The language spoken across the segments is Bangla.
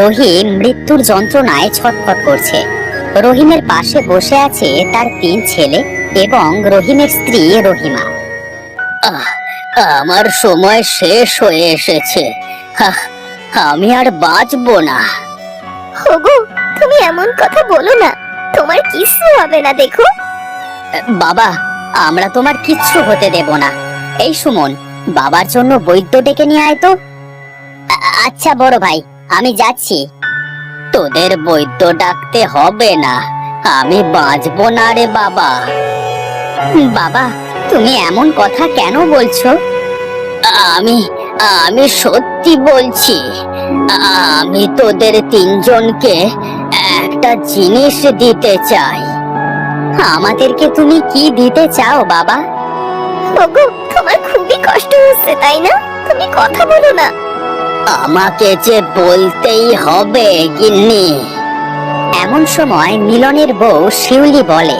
রহিম মৃত্যুর যন্ত্রণায় ছটফট করছে। রহিমের পাশে বসে আছে তার 3 ছেলে এবং রহিমের স্ত্রী রহিমা। আমার সময় শেষ হয়ে এসেছে, আমি আর বাঁচবো না। ওগো, তুমি এমন কথা বলো না, তোমার কিছু হবে না। দেখো বাবা, আমরা তোমার কিচ্ছু হতে দেব না। এই সুমন, বাবার জন্য বৈদ্য ডেকে নিয়ে আয় তো। আচ্ছা বড় ভাই, আমি যাচ্ছি। তোদের বৈদ্য ডাকতে হবে না, আমি বাঁচবো না রে বাবা। বাবা, তুমি এমন কথা কেন বলছো? আমি আমি সত্যি বলছি। আমি তোদের 3 জনকে একটা জিনিস দিতে চাই। আমাদেরকে তুমি কি দিতে চাও বাবা? ওগো, তোমার খুবই কষ্ট হচ্ছে তাই না? তুমি কথা বলো না। আমাকে যে বলতেই হবে গিন্নি। এমন সময় মিলনের বউ শিউলি বলে,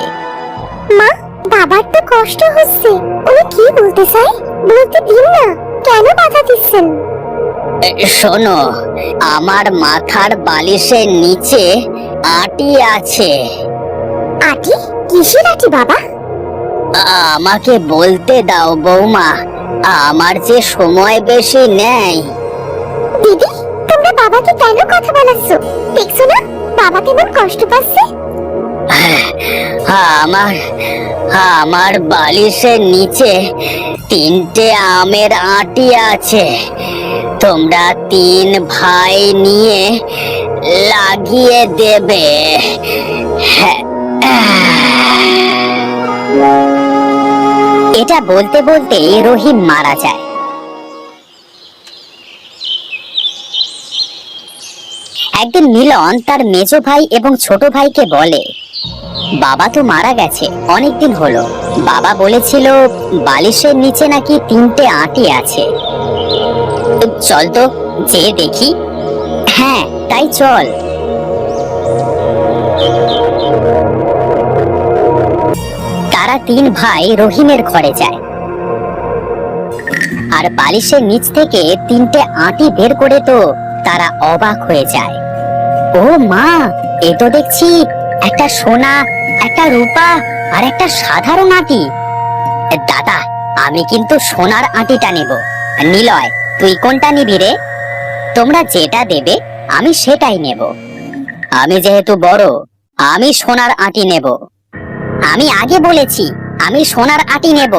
মা, বাবার তো কষ্ট হচ্ছে, উনি কি বলতে চাই বলতে দিন না, কেন বাধা দিচ্ছেন? শোনো, আমার মাথার বালিশের নিচে আটি আছে। আটি? কিসের আটি বাবা? আমাকে বলতে দাও বৌমা, আমার যে সময় বেশি নেই। দিদি, তোমরা বাবাকে কেন কথা বলাচ্ছ? দেখছো না বাবা কেমন কষ্ট পাচ্ছে? আমার আমার বালিশের নিচে 3টে আমের আটি আছে। তোমরা 3 ভাই নিয়ে লাগিয়ে দেবে। এটা বলতে বলতে রহিম মারা যায়। একদিন মিলন তার মেজো ভাই এবং ছোট ভাইকে বলে, বাবা তো মারা গেছে অনেকদিন হলো। বাবা বলেছিল বালিশের নিচে নাকি 3টে আটি আছে। চল তো যে দেখি। হ্যাঁ, তাই চল। তারা 3 ভাই রহিমের ঘরে যায় আর বালিশের নিচ থেকে 3টে আটি বের করে তো তারা অবাক হয়ে যায়। ও মা, এ তো দেখছি একটা সোনা, একটা রূপা আর একটা সাধারণ আটি। দাদা, আমি কিন্তু সোনার আটিটা নেব। নিলয়, তুই কোনটা নিবি রে? তোমরা যেটা দেবে আমি সেটাই নেব। আমি যেহেতু বড়, আমি সোনার আটি নেব। আমি আগে বলেছি আমি সোনার আটি নেব।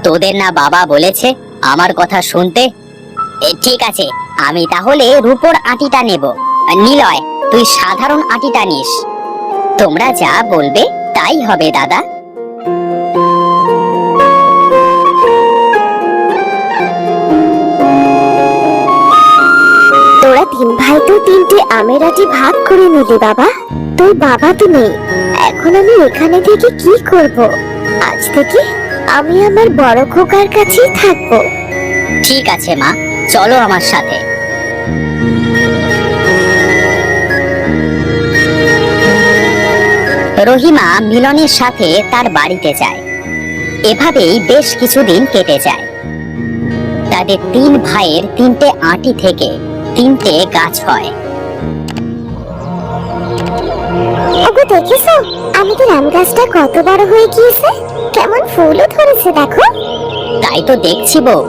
তোদের না বাবা বলেছে আমার কথা শুনতে? ঠিক আছে, আমি তাহলে রূপোর আটিটা নেব। নিলয়, তুই সাধারণ আটিটা নিস। তোমরা যা বলবে তাই হবে দাদা। তোরা 3 ভাই তো 3টে আমের আটি ভাগ করে নিলি বাবা। তোর বাবা তো নেই, এখন আমি এখানে থেকে কি করব? আজ থেকে আমি আমার বড় খোকার কাছেই থাকবো। ঠিক আছে মা, চলো আমার সাথে। রহিমা মিলনের সাথে তার বাড়িতে যায়। এভাবেই বেশ কিছুদিন কেটে যায়। তাদের 3 ভাইয়ের 3টে আটি থেকে 3টে গাছ হয়। ওগো, দেখেছো আমাদের আম গাছটা কত বড় হয়ে গিয়েছে? কেমন ফুলও ধরেছে দেখো। তাই তো দেখছি বউ।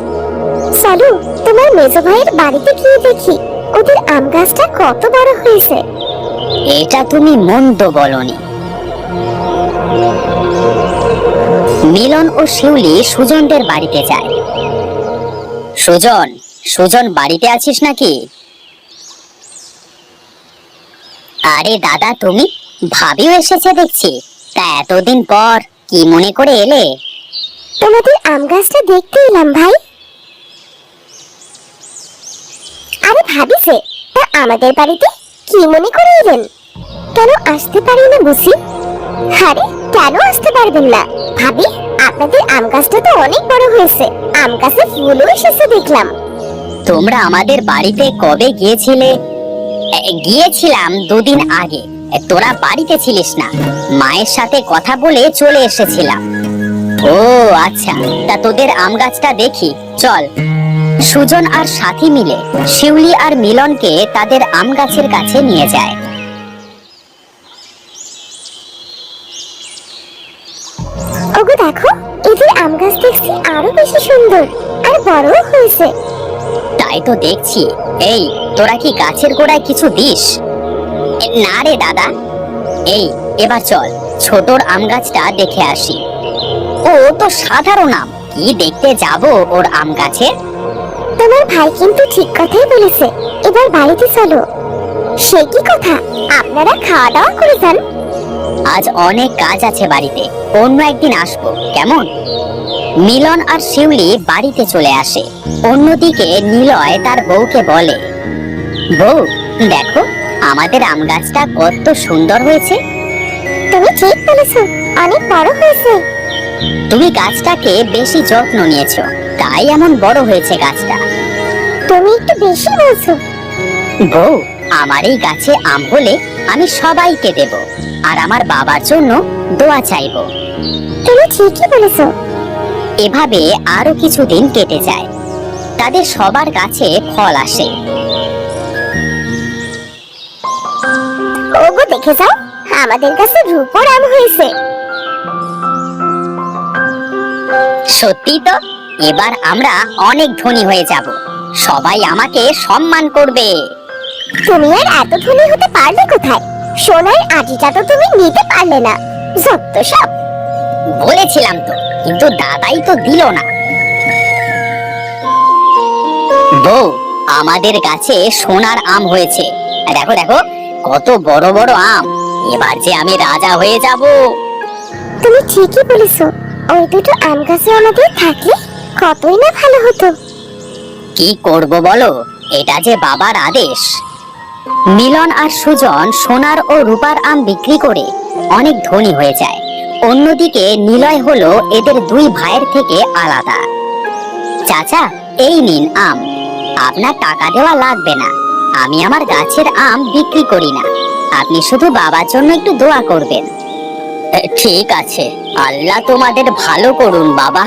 চলো তোমার মেজো ভাইয়ের বাড়িতে গিয়ে দেখি ওদের আম গাছটা কত বড় হয়েছে। এটা তুমি মন্দ বলনি। মিলন ও শিউলি সুজনদের বাড়িতে যায়। সুজন, সুজন বাড়িতে আছিস নাকি? আরে দাদা, তুমি? ভাবিও এসেছে দেখছি। তা এতদিন পর কি মনে করে এলে? তোমাদের আম গাছটা দেখতে এলাম ভাই। আরে ভাবিছে, তা আমাদের বাড়িতে কি মনে করে এলেন? কেন আসতে পারি না বুঝি? আরে কেন আসতে পারবেন না ভাবি, আপনাদের আম গাছটা তো অনেক বড় হয়েছে, আম গাছে ফুলও এসেছে দেখলাম। তোমরা আমাদের বাড়িতে কবে গিয়েছিলে? গিয়েছিলাম 2 দিন আগে। তোরা বাড়িতে ছিলিস না, মায়ের সাথে কথা বলে চলে এসেছিলাম। ও আচ্ছা, তা তোদের আম গাছটা দেখি চল। সুজন আর সাথী মিলে শিউলি আর মিলনকে তাদের আম গাছের কাছে নিয়ে যায়। ওগো দেখো, এদের আম গাছ দেখছি আরো বেশি সুন্দর আর বড়ও হয়েছে। তাই তো দেখছি। এই, তোরা কি গাছের গোড়ায় কিছু দিস? না রে দাদা। এই, এবার চল ছোটর আম গাছটা দেখে আসি। ও তো সাধারণ আম, কি দেখতে যাব ওর আম গাছে? তোমার ভাই কিন্তু ঠিক কথাই বলেছে, এবার বাড়িতে চলো। সে কি কথা, আপনারা খাওয়া দাওয়া করে যান। আজ অনেক কাজ আছে বাড়িতে, অন্য একদিন আসবো, কেমন? মিলন আর শিউলি বাড়িতে চলে আসে। অন্যদিকে নিলয় তার বউকে বলে, বউ দেখো আমাদের আম গাছটা কত সুন্দর হয়েছে। তুমি ঠিক বলেছো, অনেক বড় হয়েছে। তুমি গাছটাকে বেশি যত্ন নিয়েছো, তাই এমন বড় হয়েছে গাছটা। তুমি একটু বেশি বলছো। বউ, আমার এই গাছে আম হলে আমি সবাইকে দেব, আর আমার বাবার জন্য দোয়া চাইবো। তুমি ঠিকই বলেছো। এভাবে আরো কিছুদিন কেটে যায়। তাদের সবার গাছে ফল আসে। ওগো দেখে যাও, আমাদের কাছে রূপোর আম হয়েছে। সত্যি তো, এবার আমরা অনেক ধনী হয়ে যাব, সবাই আমাকে সম্মান করবে। তুমি আর এত ধনী হতে পারলে কোথায়? সোনার আটিটা তো তুমি নিতে পারলে না, যত সব। বলেছিলাম তো, কিন্তু দাদাই তো দিল না। বউ, আমাদের গাছে সোনার আম হয়েছে, দেখো দেখো কত বড় বড় আম। এবার যে আমি রাজা হয়ে যাব। তুমি ঠিকই বলেছো, ওই দুটো আম গাছে আমাদের থাকলে কতই না ভালো হতো। কি করব বলো, এটা যে বাবার আদেশ। মিলন আর সুজন সোনার ও রূপার আম বিক্রি করে অনেক ধনী হয়ে যায়। অন্যদিকে নিলয় হলো এদের দুই ভাইয়ের থেকে আলাদা। চাচা, এই নিন আম, আপনার টাকা দেওয়া লাগবে না, আমি আমার গাছের আম বিক্রি করি না, আপনি শুধু বাবার জন্য একটু দোয়া করবেন। ঠিক আছে, আল্লাহ তোমাদের ভালো করুন বাবা।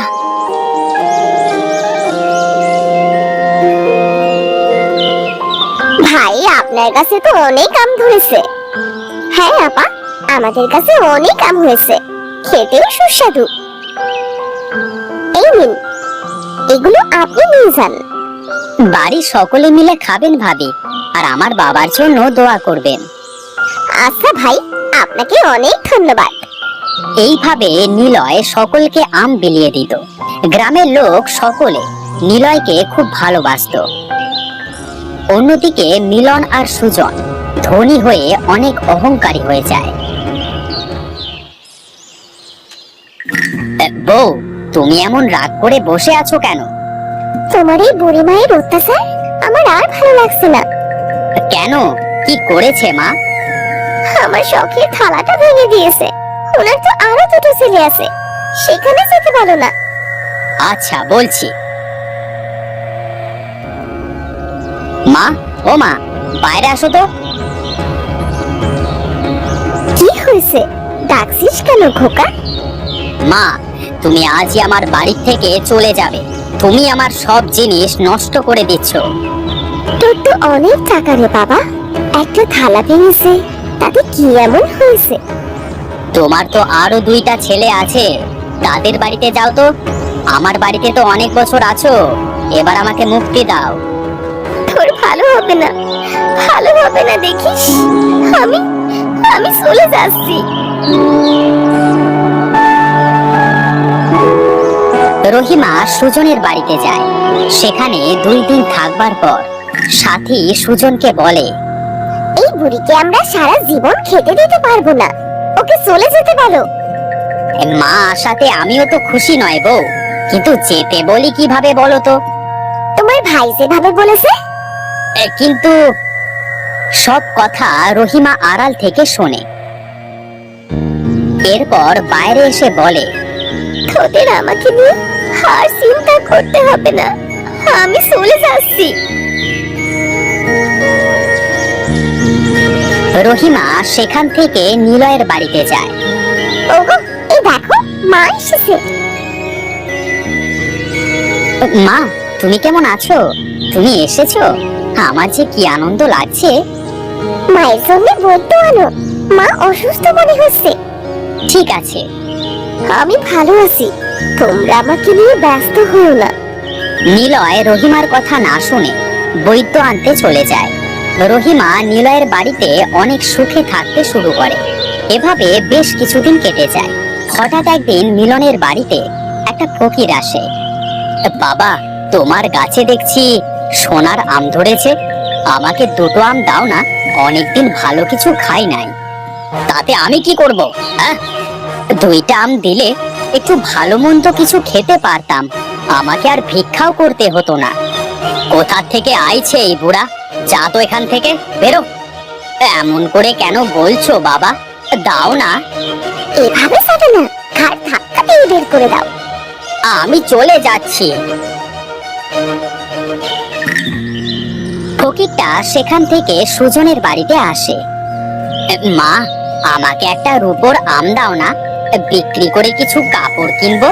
ভাই, আপনার কাছে তো অনেক আম ধরেছে। হ্যাঁ আপা, আমাদের কাছে অনেক আম হয়েছে, খেতেও সুস্বাদু। এই নিন, এগুলো আপনি নিয়ে যান। বাড়ির সকলে মিলে খাবেন ভাবি, আর আমার বাবার জন্য দোয়া করবেন। আচ্ছা ভাই, আপনাকে অনেক ধন্যবাদ। এইভাবে নিলয় সকলকে আম বিলিয়ে দিত। গ্রামের লোক সকলে নিলয়কে খুব ভালোবাসতো। অন্যদিকে মিলন আর সুজন ধনী হয়ে অনেক অহংকারী হয়ে যায়। বউ, তুমি এমন রাগ করে বসে আছো কেন? তোমার এই বুড়ি মায়ের অত্যাচার আমার আর ভালো লাগছে না। কেন, কি করেছে মা? আমার শখের থালাটা ভেঙে দিয়েছে। ওনার তো আরো দুটো ছেলে আছে, সেখানে যেতে পারো না। আচ্ছা বলছি। মা, ও মা, বাইরে আসো তো। কি হয়েছে, ডাকছিস কেন খোকা? মা, তুমি আজই আমার বাড়ি থেকে চলে যাবে। তুমি আমার সব জিনিস নষ্ট করে দিচ্ছ। তোর তো অনেক টাকা রে বাবা, একটা থালা ভেঙেছে, তাতে কি এমন হয়েছে? তোমার তো আরো দুইটা ছেলে আছে, তাদের বাড়িতে যাও তো। আমার বাড়িতে তো অনেক বছর আছো, এবার আমাকে মুক্তি দাও। তোর ভালো হবে না, ভালো হবে না দেখিস। আমি আমি চলে যাচ্ছি। রহিমা সুজনের বাড়িতে যায়। সেখানে 2 দিন থাকবার পর সাথী সুজনকে বলে, এই বুড়িকে আমরা সারা জীবন খেতে দিতে পারবো না, ওকে চলে যেতে বলো। মা আসাতে আমিও তো খুশি নয় বউ, কিন্তু যেতে বলি কিভাবে বলো তো? তোমার ভাই যেভাবে বলেছে। কিন্তু সব কথা রহিমা আড়াল থেকে শোনে। এরপর বাইরে এসে বলে, তোদের আমাকে নিয়ে আর চিন্তা করতে হবে না, আমি চলে যাচ্ছি। রহিমা সেখান থেকে নিলয়ের বাড়িতে যায়। ওগো, এই দেখো মা এসেছে। মা, তুমি কেমন আছো? তুমি এসেছো? আমার যে কি আনন্দ লাগছে। মায়ের জন্য বড্ড আনো, মা অসুস্থ মনে হচ্ছে। ঠিক আছে, আমি ভালো আছি, তোমরা আমাকে নিয়ে ব্যস্ত হও না। নিলয় রহিমার কথা না শুনে বৈদ্য আনতে চলে যায়। রহিমা নিলয়ের বাড়িতে অনেক সুখে থাকতে শুরু করে। এভাবে বেশ কিছুদিন কেটে যায়। হঠাৎ একদিন মিলনের বাড়িতে একটা ফকির আসে। বাবা, তোমার গাছে দেখছি সোনার আম ধরেছে, আমাকে দুটো আম দাও না, অনেকদিন ভালো কিছু খাই নাই। তাতে আমি কি করব? দুইটা আম দিলে একটু ভালো মন্দ কিছু খেতে পারতাম, আমাকে আর ভিক্ষাও করতে হতো না। কোথা থেকে আইছে এই বুড়া? যা তো এখান থেকে, বেরো। এমন করে কেন বলছো বাবা? দাও না। এভাবে যাবে না, ঘাট ধাক্কা দিয়ে বের করে দাও। আমি চলে যাচ্ছি। ফকিরটা সেখান থেকে সুজনের বাড়িতে আসে। মা, আমাকে একটা রূপোর আম দাও না, বিক্রি করে কিছু কাপড় কিনবো,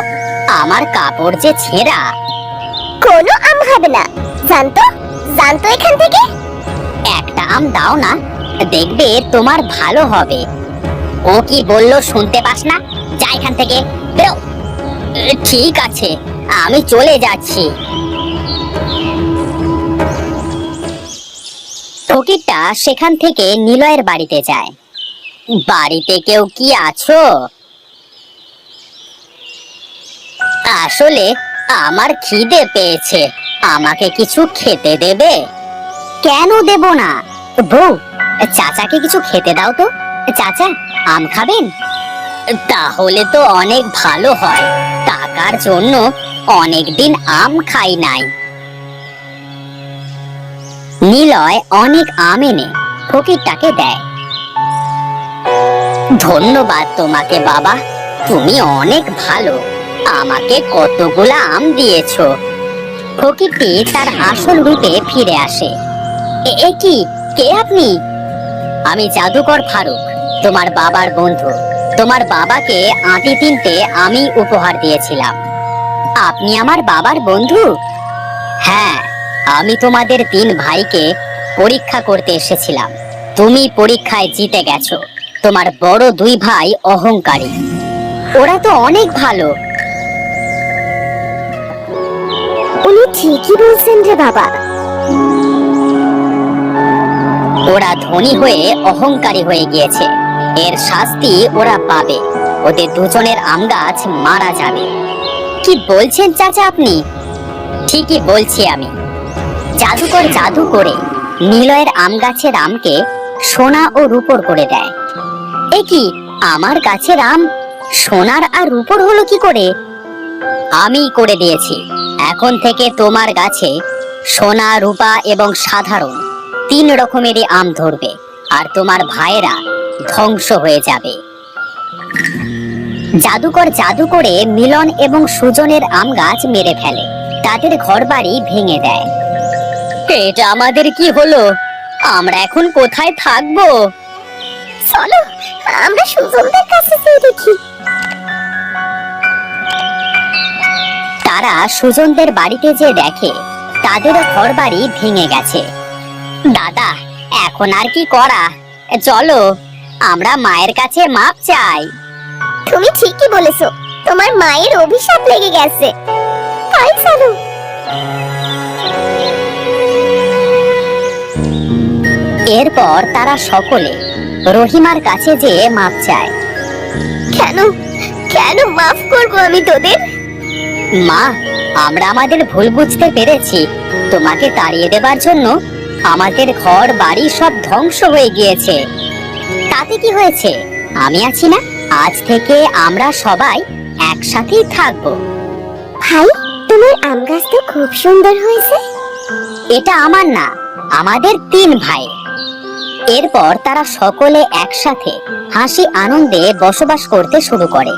আমার কাপড় যে ছেঁড়া। কোনো আম হবে না, জানতো জানতো এখান থেকে। একটা আম দাও না, দেখবে তোমার ভালো হবে। ও কি বললো শুনতে পাস না? যা এখান থেকে, বেরো। ঠিক আছে, আমি চলে যাচ্ছি। ফকিরটা সেখান থেকে নিলয়ের বাড়িতে যায়। বাড়িতে কেউ কি আছো? আসলে আমার খিদে পেয়েছে, আমাকে কিছু খেতে দেবে? কেন দেব না? বউ, চাচাকে কিছু খেতে দাও তো। চাচা, আম খাবেন? তাহলে তো অনেক ভালো হয়, টাকার জন্য অনেকদিন আম খাই নাই। নিলয় অনেক আম এনে ফকিরটাকে দেয়। ধন্যবাদ তোমাকে বাবা, তুমি অনেক ভালো, আমাকে কতগুলা আম দিয়েছো। ফকিরটি তার আসল রূপে ফিরে আসে। এ কি, কে আপনি? আমি জাদুকর ফারুক, তোমার বাবার বন্ধু। তোমার বাবাকে আঁটি তিনটে আমি উপহার দিয়েছিলাম। আপনি আমার বাবার বন্ধু? হ্যাঁ, আমি তোমাদের 3 ভাইকে পরীক্ষা করতে এসেছিলাম। তুমি পরীক্ষায় জিতে গেছো। তোমার বড় 2 ভাই অহংকারী, ওরা তো অনেক ভালো। উনি ঠিকই বলছেন রে বাবা। ওরা ধনী হয়ে অহংকারী হয়ে গিয়েছে, এর শাস্তি ওরা পাবে। ওদের দুজনের আম গাছ মারা যাবে। কি বলছেন চাচা আপনি? ঠিকই বলছি আমি। জাদুকর জাদু করে নিলয়ের আম গাছের আমকে সোনা ও রূপোর করে দেয়। এ কি, আমার গাছের আম সোনার আর রূপোর হলো কি করে? আমি করে দিয়েছি। এখন থেকে তোমার গাছে সোনা, রূপা এবং সাধারণ 3 রকমেরই আম ধরবে, আর তোমার ভাইয়েরা ধ্বংস হয়ে যাবে। জাদুকর জাদু করে মিলন এবং সুজনের আম গাছ মেরে ফেলে, তাদের ঘরবাড়ি ভেঙে দেয়। এটা আমাদের কি হলো? আমরা এখন কোথায় থাকবো? চলো আমরা সুজনদের কাছে গিয়ে দেখি। তারা সুজনদের বাড়িতে যে দেখে তাদের ঘরবাড়ি ভেঙে গেছে। দাদা, এখন আর কি করা? চলো আমরা মায়ের কাছে মাপ চাই। তুমি ঠিকই বলেছো, তোমার মায়ের অভিশাপ লেগে গেছে, তাই চলো। এরপর তারা সকলে রহিমার কাছে যেয়ে মাপ চায়। কেন কেন মাফ করবো আমি তোদের? মা, আমরা আমাদের ভুল বুঝতে পেরেছি। তোমাকে তাড়িয়ে দেবার জন্য আমাদের ঘর বাড়ি সব ধ্বংস হয়ে গিয়েছে। তাতে কি হয়েছে? আমি আছি না, আজ থেকে আমরা সবাই একসাথেই থাকবো। ভাই, তোমার আম গাছ তো খুব সুন্দর হয়েছে। এটা আমার না, আমাদের 3 ভাই। এরপর তারা সকলে একসাথে হাসি আনন্দে বসবাস করতে শুরু করে।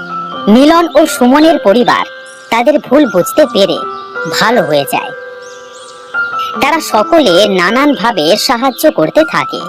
মিলন ও সুমনের পরিবার তাদের ভুল বুঝতে পেরে ভালো হয়ে যায়। তারা সকলে নানান ভাবে সাহায্য করতে থাকে।